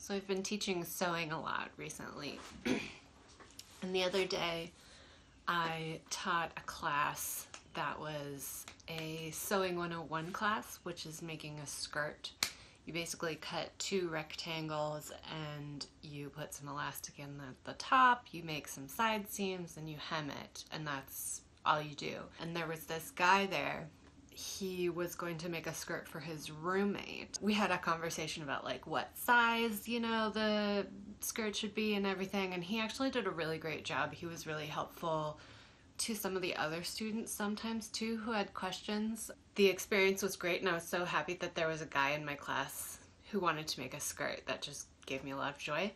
So I've been teaching sewing a lot recently. And the other day I taught a class that was a Sewing 101 class, which is making a skirt. You basically cut 2 rectangles and you put some elastic in the top, you make some side seams and you hem it, and that's all you do. And there was this guy there. He was going to make a skirt for his roommate. We had a conversation about like what size, you know, the skirt should be and everything, and he actually did a really great job. He was really helpful to some of the other students sometimes too who had questions. The experience was great, and I was so happy that there was a guy in my class who wanted to make a skirt. That just gave me a lot of joy.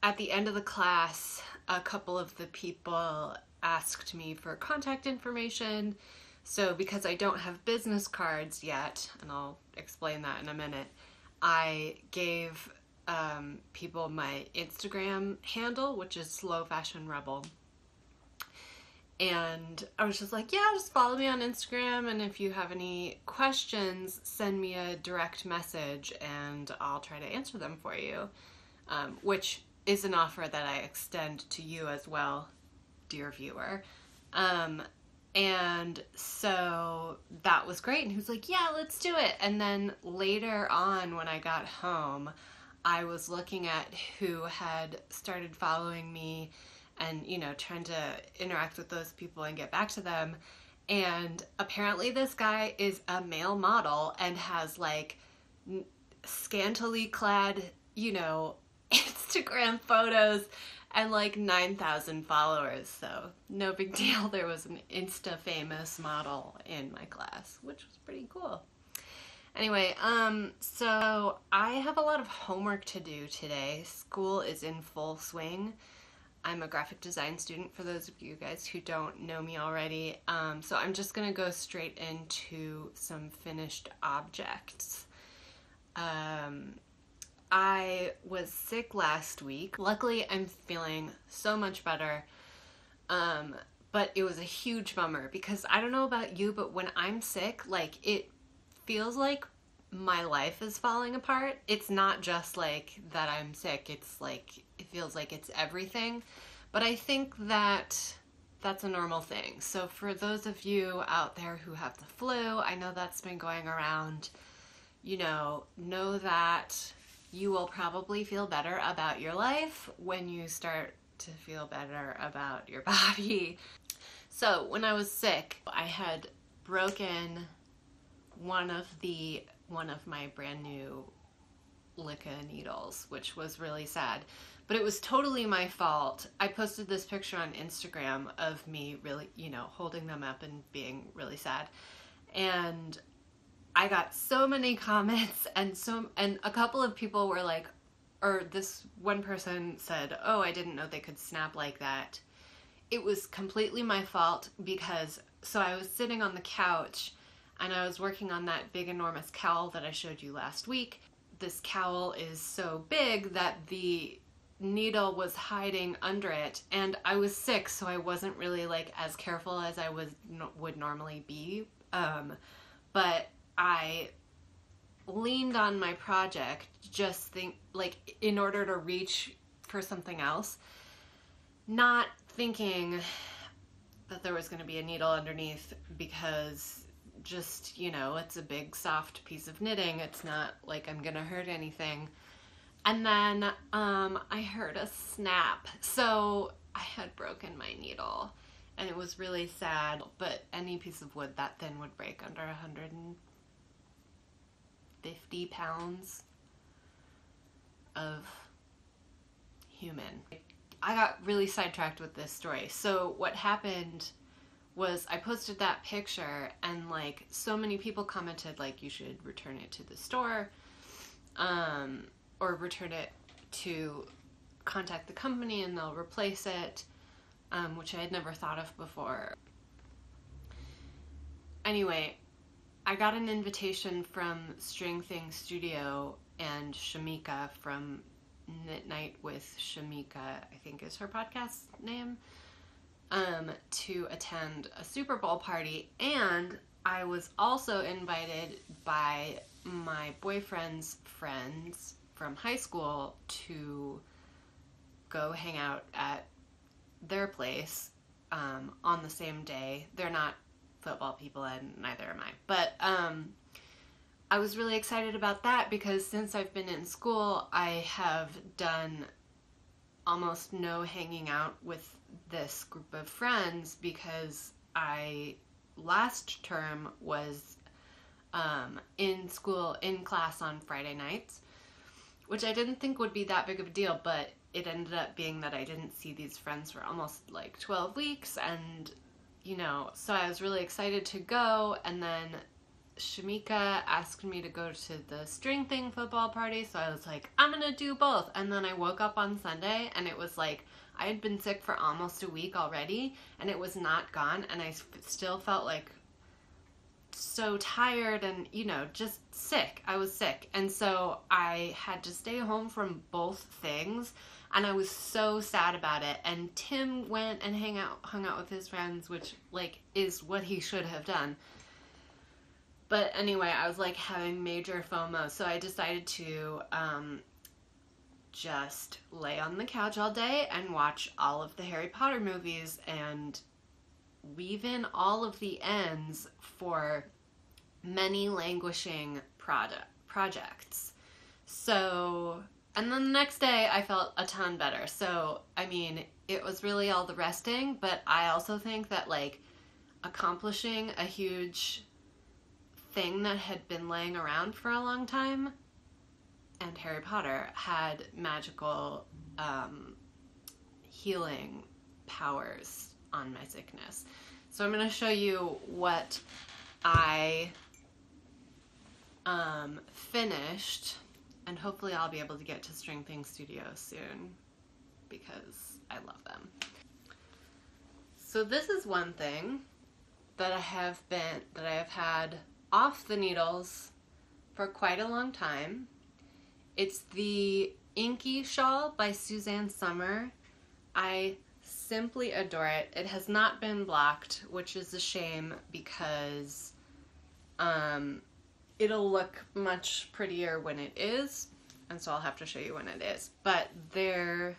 At the end of the class, a couple of the people asked me for contact information. So because I don't have business cards yet, and I'll explain that in a minute, I gave people my Instagram handle, which is Slow Fashion Rebel. And I was just like, yeah, just follow me on Instagram, and if you have any questions, send me a direct message and I'll try to answer them for you, which is an offer that I extend to you as well, dear viewer. And so that was great, and he was like, yeah, let's do it. And then later on when I got home, I was looking at who had started following me and, you know, trying to interact with those people and get back to them. And apparently this guy is a male model and has like scantily clad, you know, Instagram photos and like 9,000 followers. So no big deal. There was an Insta famous model in my class, which was pretty cool. Anyway, so I have a lot of homework to do today. School is in full swing. I'm a graphic design student, for those of you guys who don't know me already. So I'm just gonna go straight into some finished objects. I was sick last week. Luckily, I'm feeling so much better. But it was a huge bummer because I don't know about you, but when I'm sick, like, it feels like my life is falling apart. It's not just like that I'm sick. It's like, it feels like it's everything. But I think that that's a normal thing. So for those of you out there who have the flu, I know that's been going around, you know that you will probably feel better about your life when you start to feel better about your body. So when I was sick, I had broken one of my brand new Licca needles, which was really sad. But it was totally my fault. I posted this picture on Instagram of me really, you know, holding them up and being really sad. And I got so many comments, and a couple of people were like, or this one person said, oh, I didn't know they could snap like that. It was completely my fault because, so I was sitting on the couch and I was working on that big enormous cowl that I showed you last week. This cowl is so big that the needle was hiding under it, and I was sick, so I wasn't really like as careful as I would normally be. But I leaned on my project, just in order to reach for something else, not thinking that there was going to be a needle underneath, because just, you know, it's a big soft piece of knitting. It's not like I'm gonna hurt anything. And then I heard a snap. So I had broken my needle, and it was really sad, but any piece of wood that thin would break under 150 pounds of human. I got really sidetracked with this story. So what happened was I posted that picture, and like so many people commented like you should return it to the store, or return it to contact the company and they'll replace it, which I had never thought of before. Anyway, I got an invitation from String Thing Studio and Shamika from Knit Night with Shamika, I think is her podcast name, to attend a Super Bowl party, and I was also invited by my boyfriend's friends from high school to go hang out at their place on the same day. They're not football people, and neither am I. But I was really excited about that because since I've been in school, I have done almost no hanging out with this group of friends because I last term was in school, in class on Friday nights, which I didn't think would be that big of a deal, but it ended up being that I didn't see these friends for almost like 12 weeks, and so I was really excited to go, and then Shamika asked me to go to the string thing football party, so I was like, I'm gonna do both. And then I woke up on Sunday and it was like I had been sick for almost a week already and it was not gone, and I still felt like so tired and just sick. I was sick, and so I had to stay home from both things, and I was so sad about it. And Tim went and hung out with his friends, which like is what he should have done. But anyway, I was like having major FOMO, so I decided to just lay on the couch all day and watch all of the Harry Potter movies and weave in all of the ends for many languishing projects. So, and then the next day I felt a ton better. So, I mean, it was really all the resting, but I also think that like accomplishing a huge thing that had been laying around for a long time, and Harry Potter had magical healing powers on my sickness. So I'm going to show you what I finished, and hopefully I'll be able to get to String Thing Studios soon because I love them. So this is one thing that I have had off the needles for quite a long time. It's the Inky Shawl by Suzanne Sommer. I simply adore it. It has not been blocked, which is a shame because it'll look much prettier when it is, and so I'll have to show you when it is. But there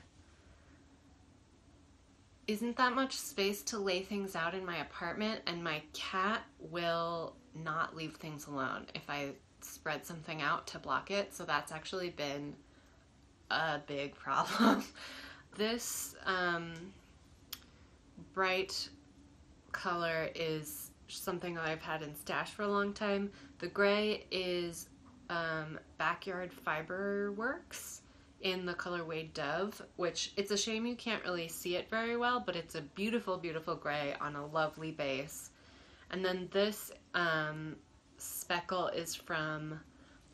isn't that much space to lay things out in my apartment, and my cat will not leave things alone if I spread something out to block it, so that's actually been a big problem. This bright color is something that I've had in stash for a long time. The gray is Backyard Fiber Works in the colorway Dove, which it's a shame you can't really see it very well, but it's a beautiful, beautiful gray on a lovely base. And then this speckle is from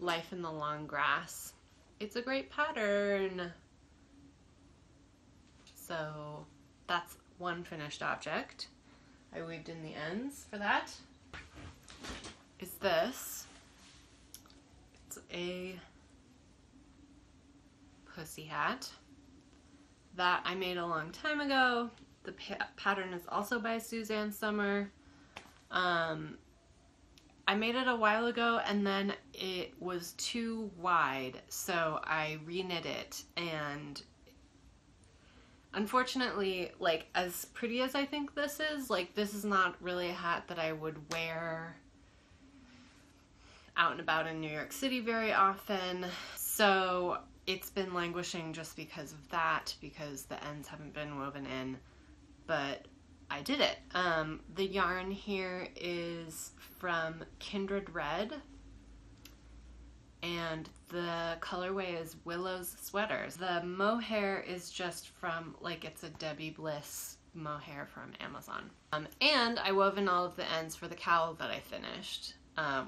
Life in the Long Grass. It's a great pattern. So that's one finished object. I weaved in the ends for that. Is this. It's a pussy hat that I made a long time ago. The pattern is also by Suzanne Sommer. I made it a while ago and then it was too wide, so I reknit it, and unfortunately, like, as pretty as I think this is not really a hat that I would wear out and about in New York City very often, so it's been languishing just because of that, because the ends haven't been woven in, but I did it. The yarn here is from Kindred Red, and the colorway is Willow's Sweaters. The mohair is just from, like, it's a Debbie Bliss mohair from Amazon. And I wove in all of the ends for the cowl that I finished,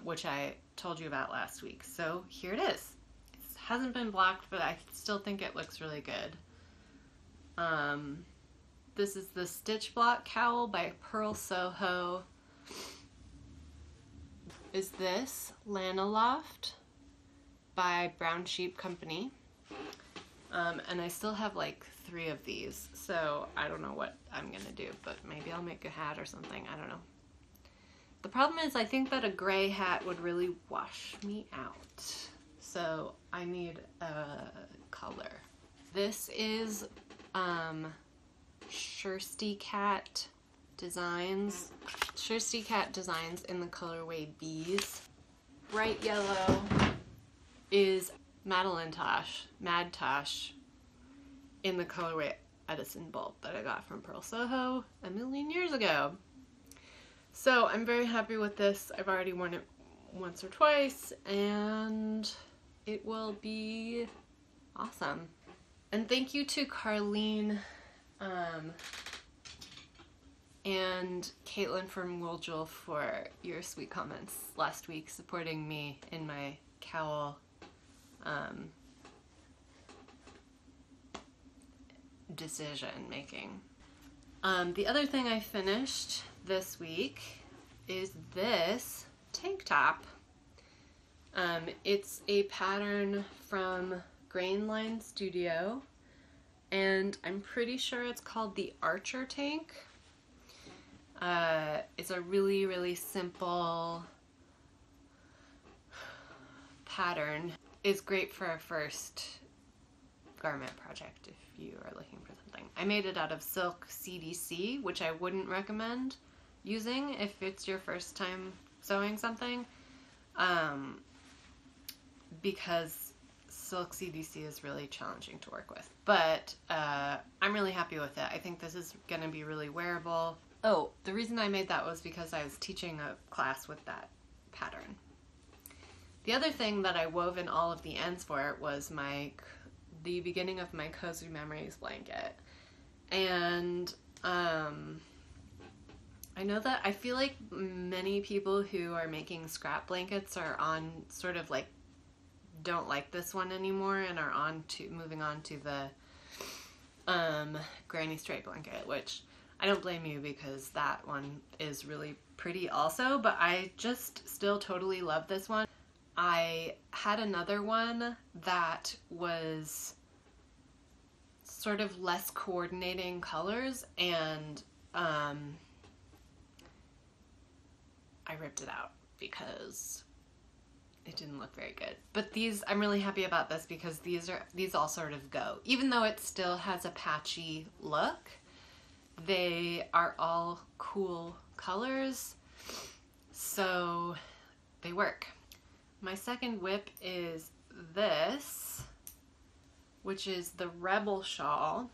which I told you about last week. So here it is. It hasn't been blocked, but I still think it looks really good. This is the Stitch Block Cowl by Pearl Soho. Is this Lana Loft by Brown Sheep Company. And I still have like 3 of these, so I don't know what I'm gonna do, but maybe I'll make a hat or something, I don't know. The problem is I think that a gray hat would really wash me out. So I need a color. This is Shirsty Cat Designs. Shirsty Cat Designs in the colorway Bees. Bright yellow is Madeline Tosh, Mad Tosh, in the colorway Edison Bulb that I got from Pearl Soho a million years ago. So I'm very happy with this. I've already worn it once or twice, and it will be awesome. And thank you to Carlene and Caitlin from Wool Jewel for your sweet comments last week, supporting me in my cowl decision making. The other thing I finished this week is this tank top. It's a pattern from Grain Line Studio, and I'm pretty sure it's called the Archer tank. It's a really, really simple pattern. It's great for a first garment project if you are looking for something. I made it out of silk CDC, which I wouldn't recommend using if it's your first time sewing something, because silk CDC is really challenging to work with. But I'm really happy with it. I think this is going to be really wearable. Oh, the reason I made that was because I was teaching a class with that pattern. The other thing that I wove in all of the ends for was the beginning of my Cozy Memories blanket. And I know that I feel like many people who are making scrap blankets are on sort of like don't like this one anymore and are moving on to the granny stripe blanket, which I don't blame you because that one is really pretty also, but I just still totally love this one. I had another one that was sort of less coordinating colors, and I ripped it out because it didn't look very good. But these, I'm really happy about this because these all sort of go. Even though it still has a patchy look, they are all cool colors, so they work. My second whip is this, which is the Rebel shawl.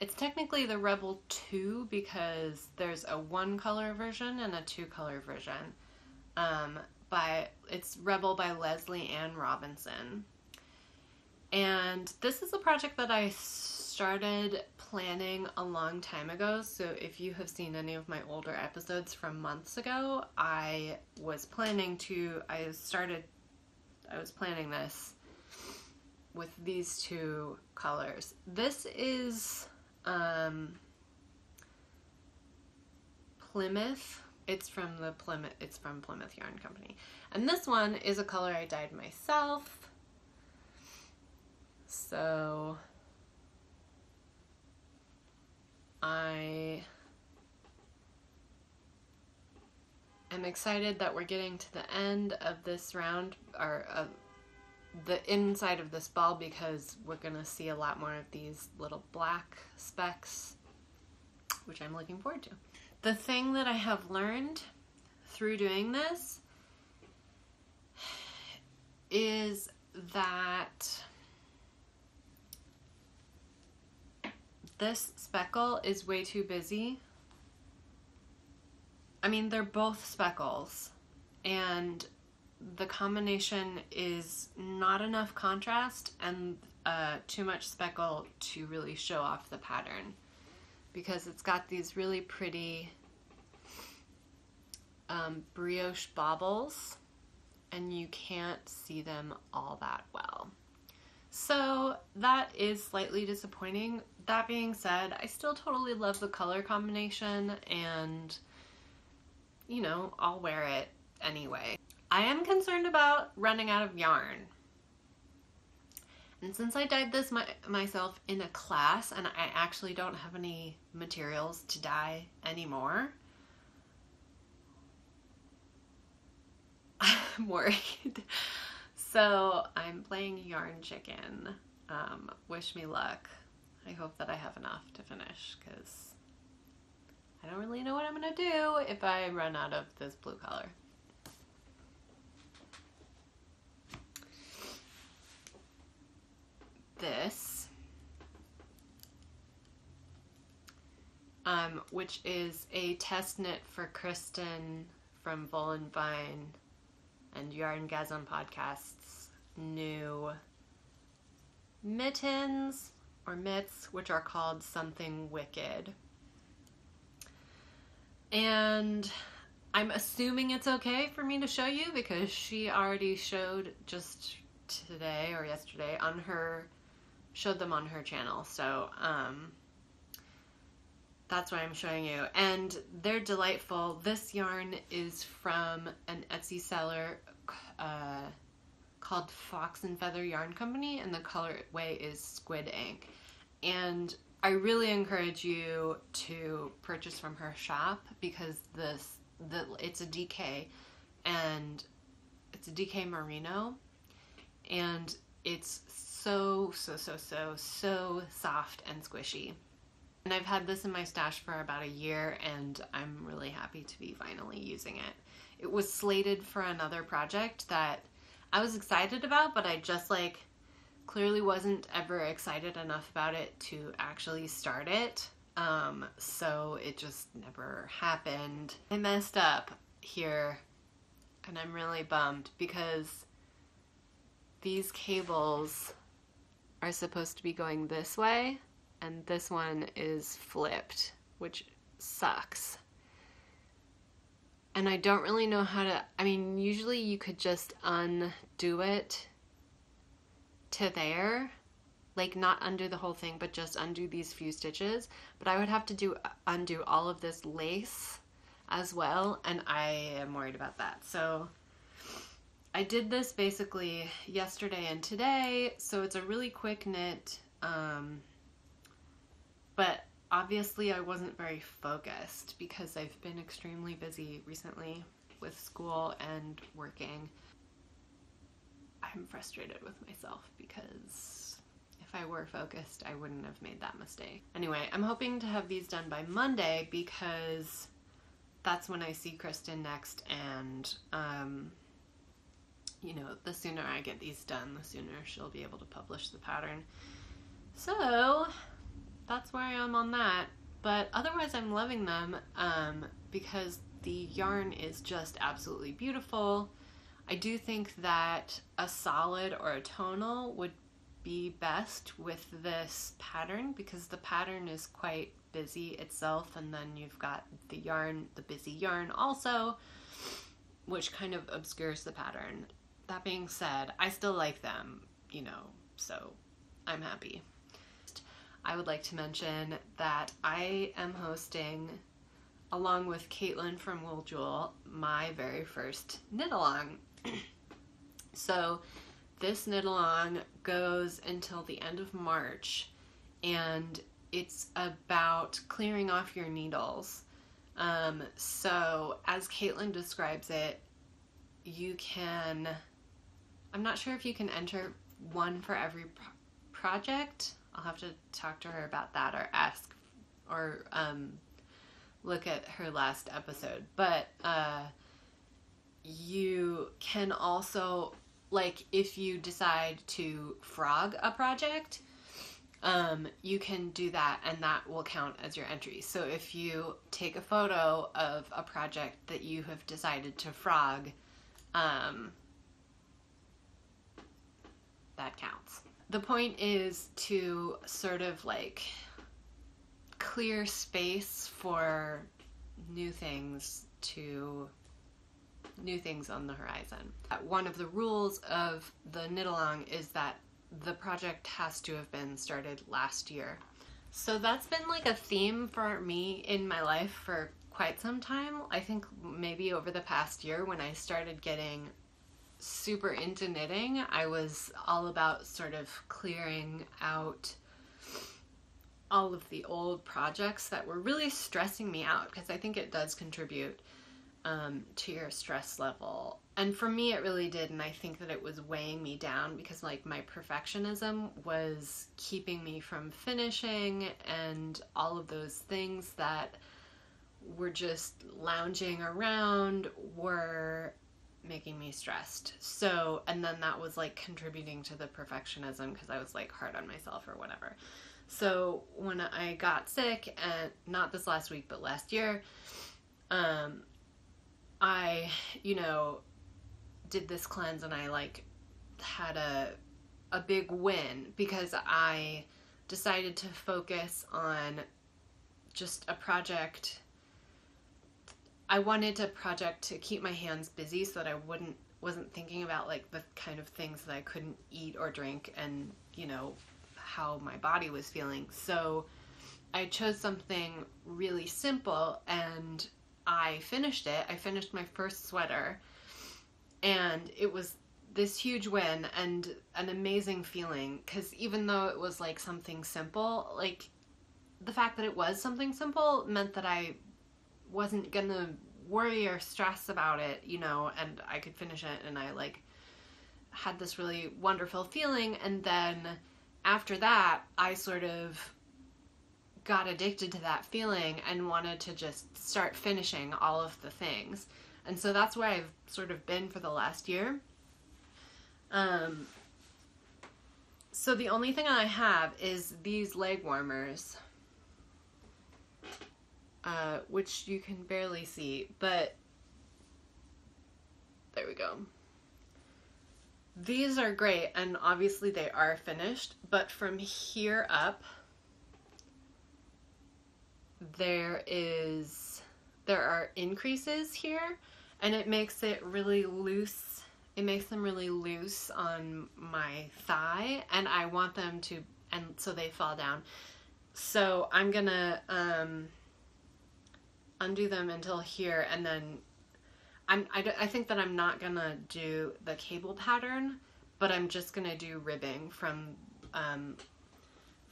It's technically the Rebel 2 because there's a 1-color version and a 2-color version. It's Rebel by Leslie Ann Robinson. And this is a project that I started planning a long time ago, so if you have seen any of my older episodes from months ago, I was planning this with these two colors. This is Plymouth. It's from Plymouth Yarn Company. And this one is a color I dyed myself. So I am excited that we're getting to the end of this round, or of the inside of this ball, because we're gonna see a lot more of these little black specks, which I'm looking forward to. The thing that I have learned through doing this is that this speckle is way too busy. I mean, they're both speckles, and the combination is not enough contrast and too much speckle to really show off the pattern, because it's got these really pretty brioche baubles and you can't see them all that well. So that is slightly disappointing. That being said, I still totally love the color combination, and you know, I'll wear it anyway. I am concerned about running out of yarn. And since I dyed this myself in a class and I actually don't have any materials to dye anymore, worried. So I'm playing yarn chicken. Wish me luck. I hope that I have enough to finish, because I don't really know what I'm gonna do if I run out of this blue color. This, which is a test knit for Kristen from Volan Vine and Yarngasm Podcast's new mittens or mitts, which are called Something Wicked. And I'm assuming it's okay for me to show you because she already showed just today or yesterday on her, showed them on her channel. So that's why I'm showing you. And they're delightful. This yarn is from an Etsy seller called Fox and Feather Yarn Company, and the colorway is Squid Ink. And I really encourage you to purchase from her shop because it's a DK, and it's a DK merino, and it's so soft and squishy. And I've had this in my stash for about a year, and I'm really happy to be finally using it. It was slated for another project that I was excited about, but I just clearly wasn't ever excited enough about it to actually start it. So it just never happened. I messed up here, and I'm really bummed because these cables are supposed to be going this way, and this one is flipped, which sucks. And I don't really know how to, I mean, usually you could just undo it to there, like not undo the whole thing, but just undo these few stitches. But I would have to undo all of this lace as well, and I am worried about that. So I did this basically yesterday and today, so it's a really quick knit, but obviously I wasn't very focused because I've been extremely busy recently with school and working. I'm frustrated with myself because if I were focused, I wouldn't have made that mistake. Anyway, I'm hoping to have these done by Monday because that's when I see Kristen next, and you know, the sooner I get these done, the sooner she'll be able to publish the pattern. So that's where I am on that. But otherwise I'm loving them because the yarn is just absolutely beautiful. I do think that a solid or a tonal would be best with this pattern because the pattern is quite busy itself, and then you've got the yarn, the busy yarn also, which kind of obscures the pattern. That being said, I still like them, you know, so I'm happy. I would like to mention that I am hosting, along with Caitlin from Wool Jewel, my very first knit-along. So this knit-along goes until the end of March, and it's about clearing off your needles. So as Caitlin describes it, you can, I'm not sure if you can enter one for every project. I'll have to talk to her about that, or ask, or look at her last episode. But you can also, like, if you decide to frog a project, you can do that, and that will count as your entry. So if you take a photo of a project that you have decided to frog, that counts. The point is to sort of like clear space for new things on the horizon. One of the rules of the knit-along is that the project has to have been started last year. So that's been like a theme for me in my life for quite some time. I think maybe over the past year when I started getting super into knitting, I was all about sort of clearing out all of the old projects that were really stressing me out, because I think it does contribute to your stress level And for me, it really did, and I think that it was weighing me down because, like, my perfectionism was keeping me from finishing, and all of those things that were just lounging around were making me stressed. So, and then that was, like, contributing to the perfectionism because I was, like, hard on myself or whatever. So when I got sick, and not this last week, but last year, I, did this cleanse, and I, like, had a big win because I decided to focus on just a project. I wanted a project to keep my hands busy so that I wasn't thinking about, like, the kind of things that I couldn't eat or drink, and, how my body was feeling. So I chose something really simple, and I finished it. I finished my first sweater, and it was this huge win and an amazing feeling, because even though it was, like, something simple, like, the fact that it was something simple meant that I wasn't gonna worry or stress about it, and I could finish it, and I, like, had this really wonderful feeling. And then after that, I sort of got addicted to that feeling and wanted to just start finishing all of the things. And so that's where I've sort of been for the last year. So the only thing I have is these leg warmers, which you can barely see, but there we go. These are great, and obviously they are finished, but from here up, there are increases here, and it makes it really loose. It makes them really loose on my thigh, and I want them to, and so they fall down. So I'm gonna undo them until here, and then I think that I'm not gonna do the cable pattern, but I'm just gonna do ribbing from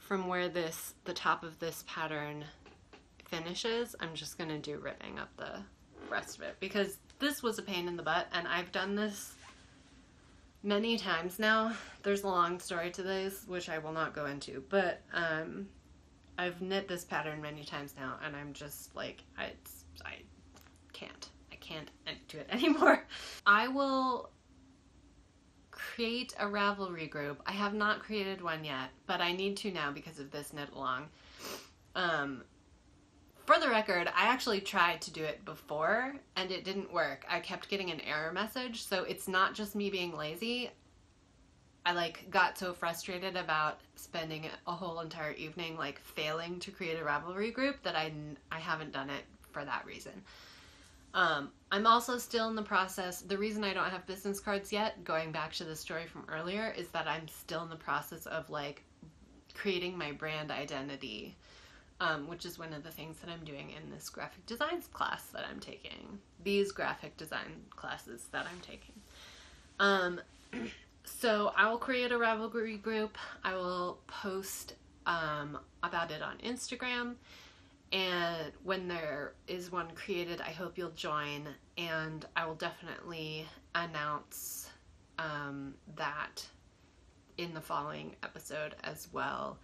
where the top of this pattern finishes. I'm just gonna do ribbing up the rest of it, because this was a pain in the butt, and I've done this many times now. There's a long story to this, which I will not go into, but I've knit this pattern many times now, and I'm just like, I can't do it anymore. I will create a Ravelry group. I have not created one yet, but I need to now because of this knit along. For the record, I actually tried to do it before and it didn't work. I kept getting an error message, so it's not just me being lazy. I, like, got so frustrated about spending a whole entire evening, like, failing to create a Ravelry group that I haven't done it for that reason. I'm also still in the process. The reason I don't have business cards yet, going back to the story from earlier, is that I'm still in the process of, like, creating my brand identity, which is one of the things that I'm doing in this graphic designs class that I'm taking. These graphic design classes that I'm taking. So I will create a Ravelry group. I will post about it on Instagram. And when there is one created, I hope you'll join, and I will definitely announce that in the following episode as well.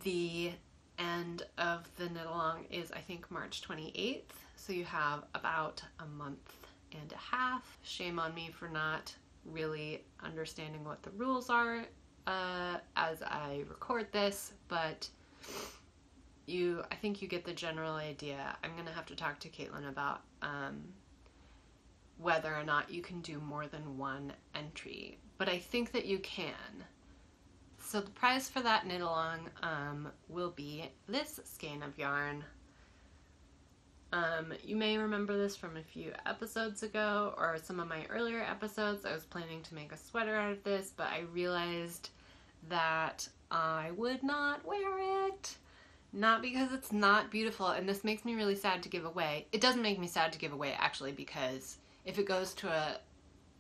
The end of the knit along is, I think, March 28th, so you have about a month and a half. Shame on me for not really understanding what the rules are as I record this, but I think you get the general idea. I'm going to have to talk to Caitlin about whether or not you can do more than one entry, but I think that you can. So the prize for that knit along will be this skein of yarn. You may remember this from a few episodes ago, or some of my earlier episodes. I was planning to make a sweater out of this, but I realized that I would not wear it. Not because it's not beautiful, and this makes me really sad to give away. It doesn't make me sad to give away, actually, because if it goes to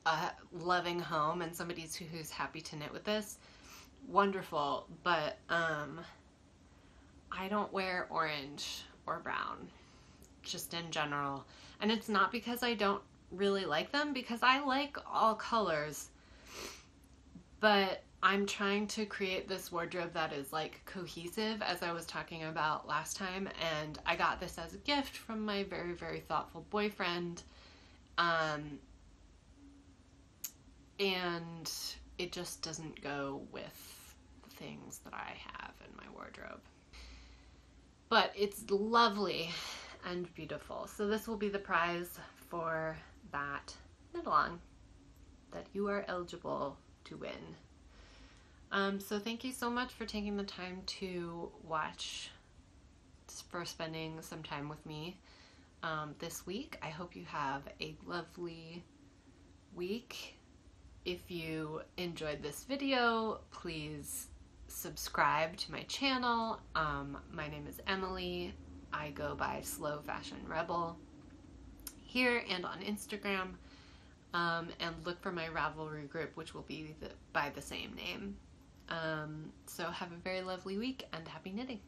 a loving home and somebody who's happy to knit with this, wonderful, but I don't wear orange or brown, just in general. And it's not because I don't really like them because I like all colors, but I'm trying to create this wardrobe that is like cohesive, as I was talking about last time, and I got this as a gift from my very, very thoughtful boyfriend, and it just doesn't go with the things that I have in my wardrobe. But it's lovely and beautiful. So this will be the prize for that knit-along that you are eligible to win. So thank you so much for taking the time to watch, for spending some time with me this week. I hope you have a lovely week. If you enjoyed this video, please subscribe to my channel. My name is Emily. I go by Slow Fashion Rebel here and on Instagram. And look for my Ravelry group, which will be by the same name. So have a very lovely week and happy knitting.